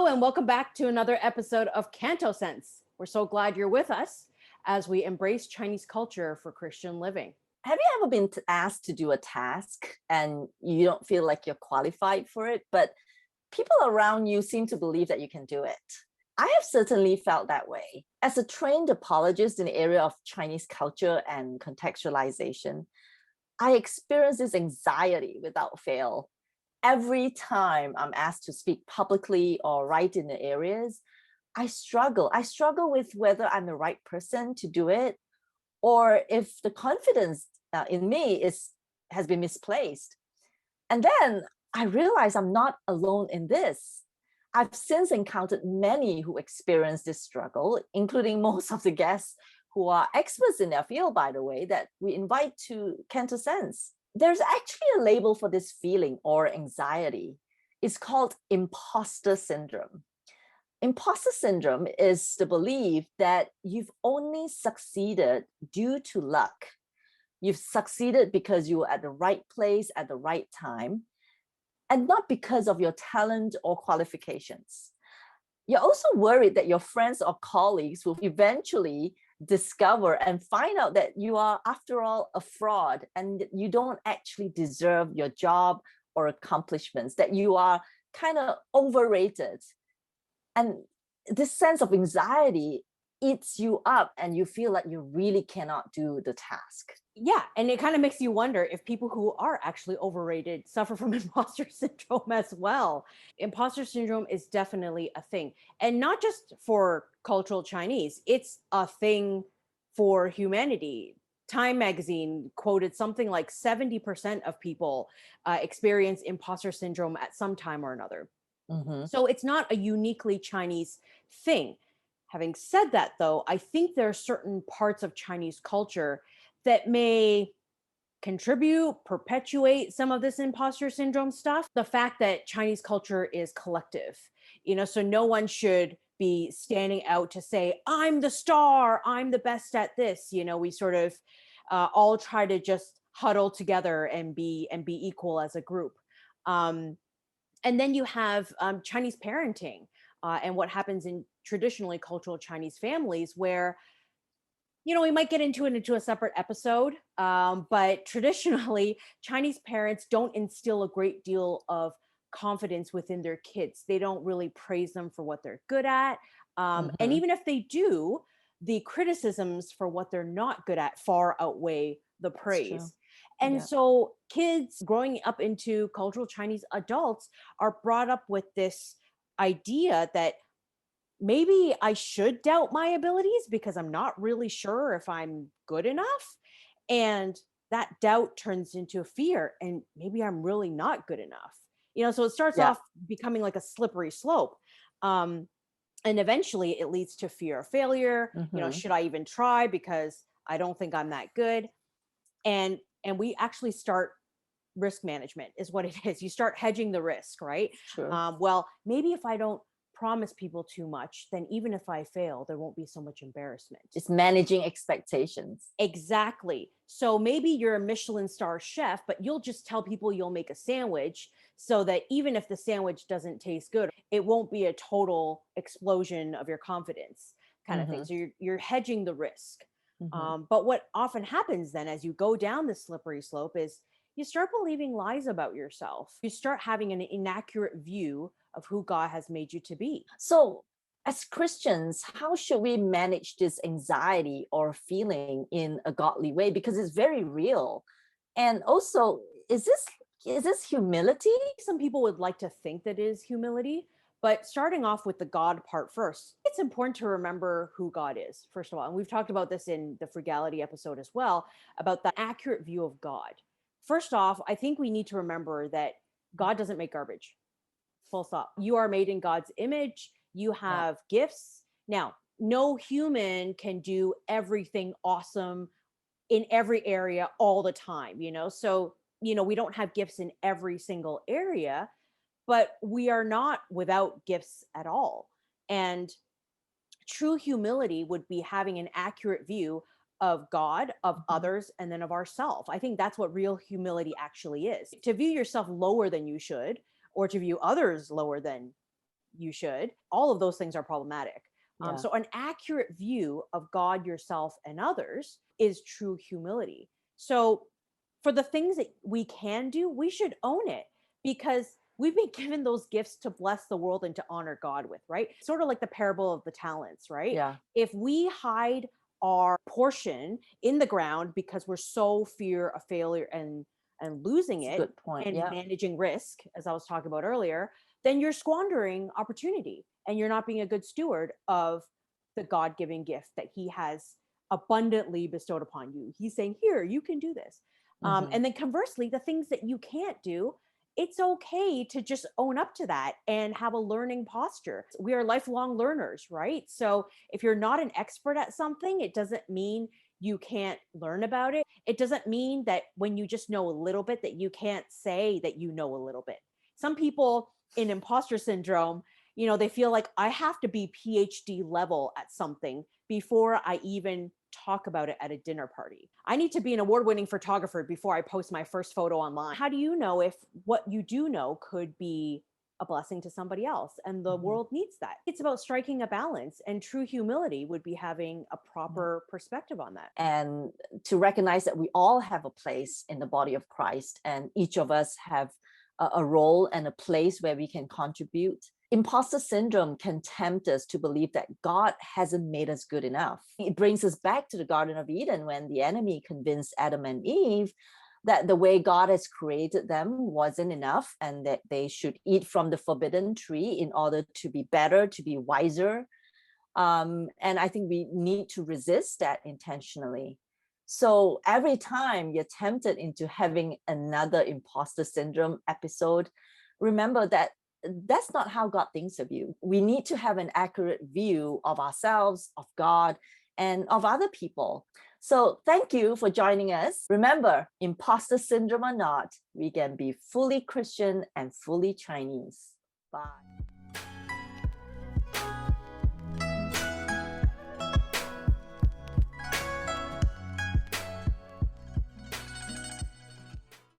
and welcome back to another episode of CantoSense. We're so glad you're with us as we embrace Chinese culture for Christian living. Have you ever been asked to do a task and you don't feel like you're qualified for it, but people around you seem to believe that you can do it? I have certainly felt that way. As a trained apologist in the area of Chinese culture and contextualization, I experience this anxiety without fail. Every time I'm asked to speak publicly or write in the areas, I struggle. I struggle with whether I'm the right person to do it, or if the confidence in me has been misplaced. And then I realize I'm not alone in this. I've since encountered many who experience this struggle, including most of the guests who are experts in their field, by the way, that we invite to CantoSense. There's actually a label for this feeling or anxiety. It's called imposter syndrome. Imposter syndrome is the belief that you've only succeeded due to luck. You've succeeded because you were at the right place at the right time, and not because of your talent or qualifications. You're also worried that your friends or colleagues will eventually discover and find out that you are, after all, a fraud and you don't actually deserve your job or accomplishments, that you are kind of overrated. And this sense of anxiety eats you up and you feel like you really cannot do the task. Yeah, and it kind of makes you wonder if people who are actually overrated suffer from imposter syndrome as well. Imposter syndrome is definitely a thing, and not just for cultural Chinese, it's a thing for humanity. Time magazine quoted something like 70% of people experience imposter syndrome at some time or another. Mm-hmm. So it's not a uniquely Chinese thing. Having said that, though, I think there are certain parts of Chinese culture that may contribute, perpetuate some of this imposter syndrome stuff. The fact that Chinese culture is collective, so no one should be standing out to say, I'm the star, I'm the best at this. We sort of all try to just huddle together and be equal as a group. And then you have Chinese parenting and what happens in traditionally cultural Chinese families where we might get into a separate episode, but traditionally, Chinese parents don't instill a great deal of confidence within their kids. They don't really praise them for what they're good at. And even if they do, the criticisms for what they're not good at far outweigh the praise. And so kids growing up into cultural Chinese adults are brought up with this idea that maybe I should doubt my abilities because I'm not really sure if I'm good enough. And that doubt turns into fear. And maybe I'm really not good enough. So it starts off becoming like a slippery slope. And eventually it leads to fear of failure. Should I even try because I don't think I'm that good? And we actually start risk management is what it is. You start hedging the risk, right? Sure. Well, maybe if I don't promise people too much, then even if I fail, there won't be so much embarrassment. It's managing expectations. Exactly. So maybe you're a Michelin star chef, but you'll just tell people you'll make a sandwich so that even if the sandwich doesn't taste good, it won't be a total explosion of your confidence kind of thing. So you're hedging the risk. But what often happens then as you go down this slippery slope is you start believing lies about yourself. You start having an inaccurate view of who God has made you to be. So as Christians, how should we manage this anxiety or feeling in a godly way? Because it's very real. And also, is this humility? Some people would like to think that is humility, but starting off with the God part first, it's important to remember who God is, first of all. And we've talked about this in the frugality episode as well, about the accurate view of God. First off, I think we need to remember that God doesn't make garbage. Full stop. You are made in God's image. You have gifts. Now, no human can do everything awesome in every area all the time, So, we don't have gifts in every single area, but we are not without gifts at all. And true humility would be having an accurate view of God, of others, and then of ourselves. I think that's what real humility actually is. To view yourself lower than you should, or to view others lower than you should. All of those things are problematic. Yeah. So an accurate view of God, yourself, and others is true humility. So for the things that we can do, we should own it, because we've been given those gifts to bless the world and to honor God with, right? Sort of like the parable of the talents, right? Yeah. If we hide our portion in the ground because we're so fear of failure and losing That's a it good point. and Yeah. managing risk, as I was talking about earlier, then you're squandering opportunity and you're not being a good steward of the God-given gift that he has abundantly bestowed upon you. He's saying, here, you can do this. Mhm. And then conversely, the things that you can't do, it's okay to just own up to that and have a learning posture. We are lifelong learners, right? So if you're not an expert at something, it doesn't mean you can't learn about it. It doesn't mean that when you just know a little bit that you can't say that you know a little bit. Some people in imposter syndrome, they feel like I have to be PhD level at something before I even talk about it at a dinner party. I need to be an award-winning photographer before I post my first photo online. How do you know if what you do know could be a blessing to somebody else? And the world needs that. It's about striking a balance, and true humility would be having a proper perspective on that. And to recognize that we all have a place in the body of Christ, and each of us have a role and a place where we can contribute. Imposter syndrome can tempt us to believe that God hasn't made us good enough. It brings us back to the Garden of Eden when the enemy convinced Adam and Eve that the way God has created them wasn't enough, and that they should eat from the forbidden tree in order to be better, to be wiser. And I think we need to resist that intentionally. So every time you're tempted into having another imposter syndrome episode, remember that that's not how God thinks of you. We need to have an accurate view of ourselves, of God, and of other people. So thank you for joining us. Remember, imposter syndrome or not, we can be fully Christian and fully Chinese. Bye.